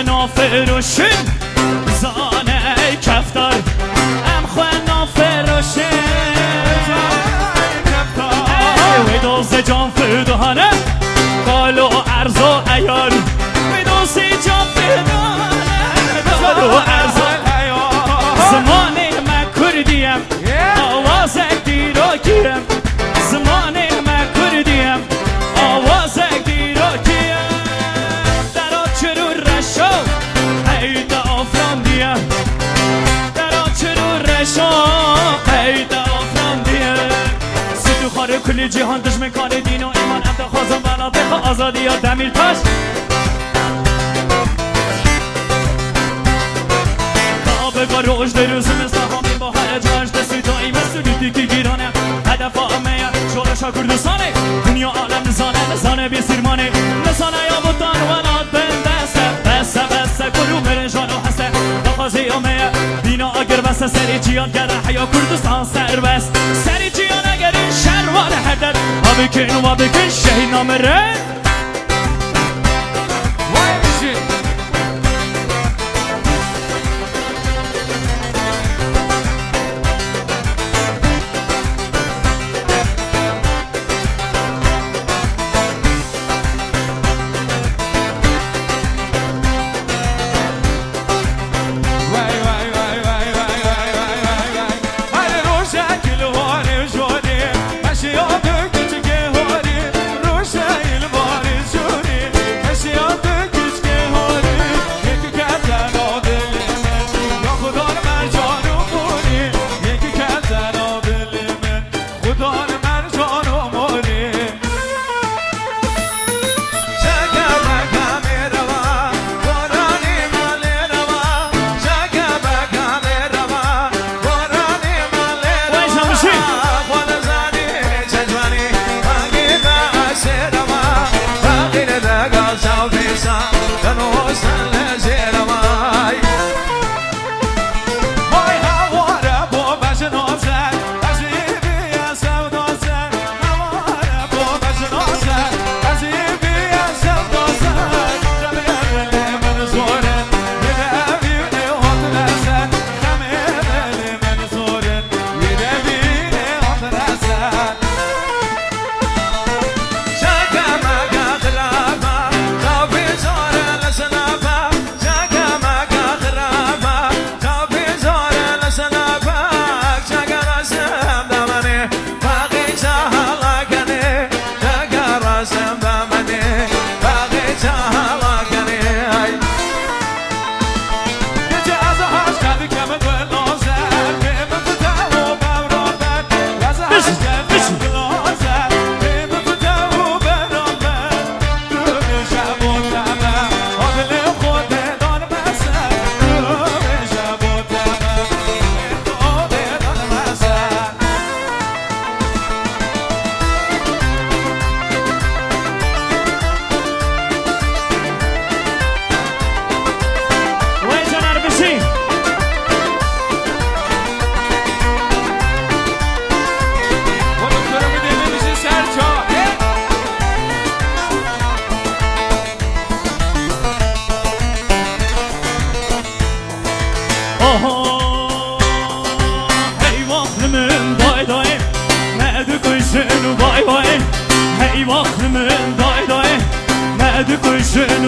نافروشن زانه کفتار ام خواه نافروشن وی دوز جان فدوهانه قالو عرض و عیار وی دوز جان فدوهانه قالو عرض و عیار زمانه من کردیم آواز دیرو کیم زمانه من کردیم آواز دیرو کیم در آچرو رشو ایده آفرام دیم در آچرو رشو ایده آفرام دیم سیدو خاره کلی جهان دشمکان دین و ایمان امده خوازم بنابخ آزادی یا دمیر تاش کابه روش در روزم استخامین با هر جاش دستی دایی مسئولیتی که گیرانه هدف آمه شورشا کردستانه دنیا عالم نزانه بی سیرمانه نزانه یا بودان ولاد بسته کرو برنجان و حسته دخوازی آمه دینا اگر بسته سری جیان گره حیا کردستان سر بست سری جیان اگر این شروان حدد ها بکن شهید نامه ره وای میشی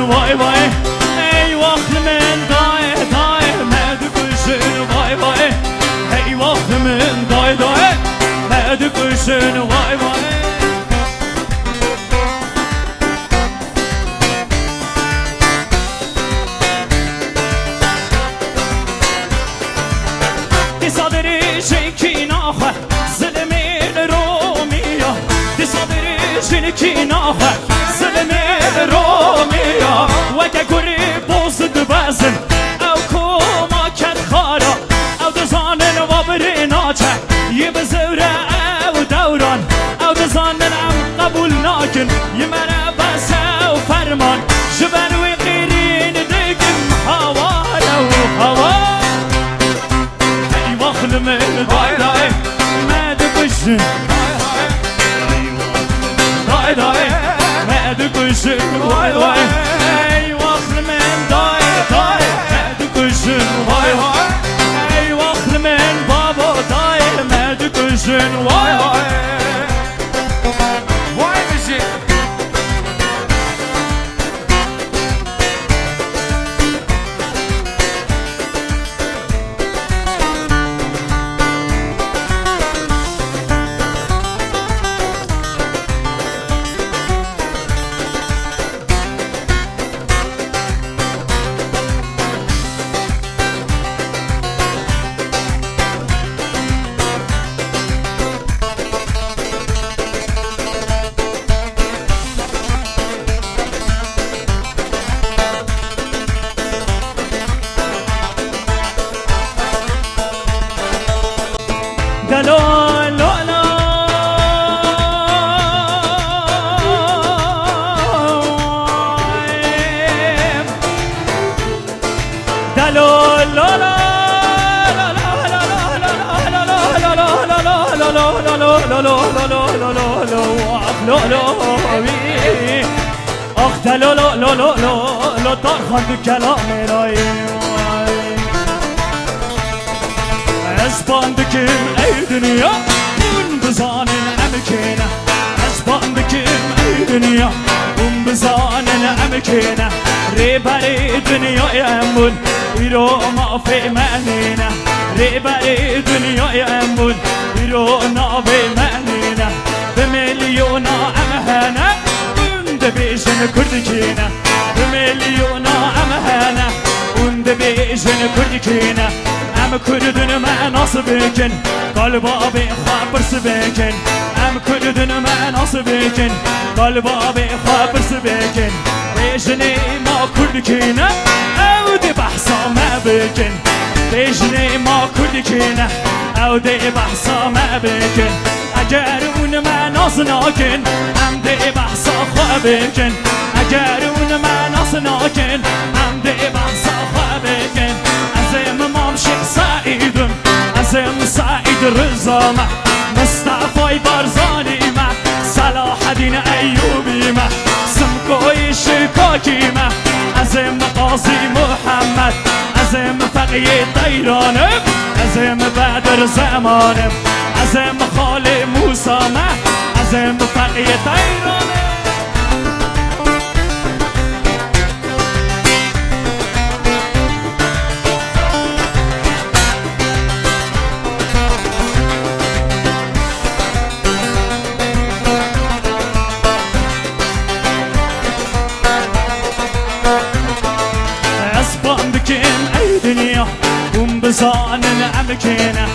وای وای ای وقت من دای مد کشن وای وای ای وقت من دای مد کشن وای وای تصادری شکی ناخه ظلمین رومیا تصادری شکی ناخه ظلمین رومیا وکه گری بوزد بزن او کما کد خارا او دزانن و بری ناچه یه بزوره او دوران او دزانن ام قبول ناکن یه مره بس او فرمان جبنوی قیرین دیگم هوارا و هوا ای وقت من دای دای مد کشن دای دای مد کشن وای وای ای وقت من دای من وای وای وای بشی دلو لولا دلو لولا اخ دلو لو لو لو طار خد كلام راي اسباندكم اي دنيا من بزان الامكنه اسباندكم اي دنيا من بزان الامكنه ريبري دنيا يمون يرو ما في معنينا ريبري دنيا يمون يرو ما في معنينا بمليون امهانه وند بيجن كردكينا بمليون امهانه وند بيجن كردكينا ام کردن من نصبکن قلب آبی خبر سبکن ام کردن من نصبکن قلب آبی خبر سبکن بیشنی ما کردکنه او دی بحثا ما بکن بیشنی ما کردکنه او دی بحثا ما بکن اگر اون من ناکن ام دی بحثا خواه بکن اگر اون من ناکن ام دی بحثا خواه بکن ازم مام شیخ سعیدم ازم سعید رزامه مصطفی بارزانی ما صلاح الدین ایوبی ما سمکوی شکاکی ما ازم قاضی محمد ازم فقیه دیرانم ازم بدر زمانم ازم خاله موسی ما ازم فقیه دیرانم بزان الامكنه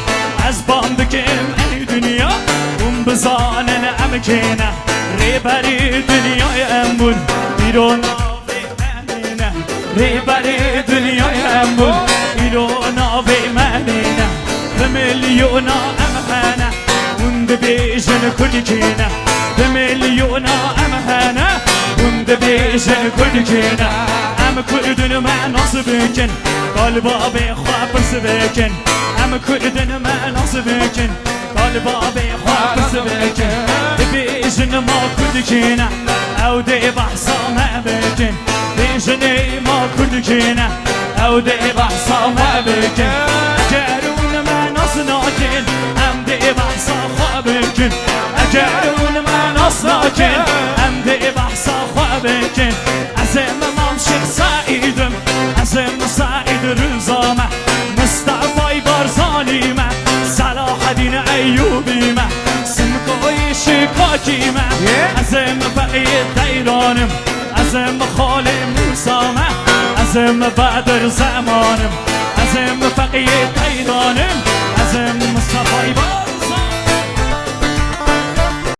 ازبان بكم اي دنيا بزان الامكنه ريبري دنيا يمون بيرون في مدينه ريبري دنيا يمون بيرون في مدينه بمليون امهانه وند بيجن كردكينا بمليون امهانه وند بيجن كردكينا ام كردن ما نصبكن قلب آبی خواب سبکن ام کردن من نصبکن قلب آبی خواب سبکن بیشن ما کردکنه او دی بحثا ما بکن بیشن ما کردکنه او دی بحثا ما بکن اگر اون من ناکن ام دی بحثا خواب بکن اگر اون من ناکن ام دی بحثا خواب بکن ازم مام شیخ سعیدم ازم سعید رزامه مصطفی بارزانی ما صلاح الدین ایوبی ما سمکوی شکاکی ما ازم فقیه دیرانم ازم خاله موسی ما ازم بدر زمانم ازم فقیه دیرانم ازم مصطفی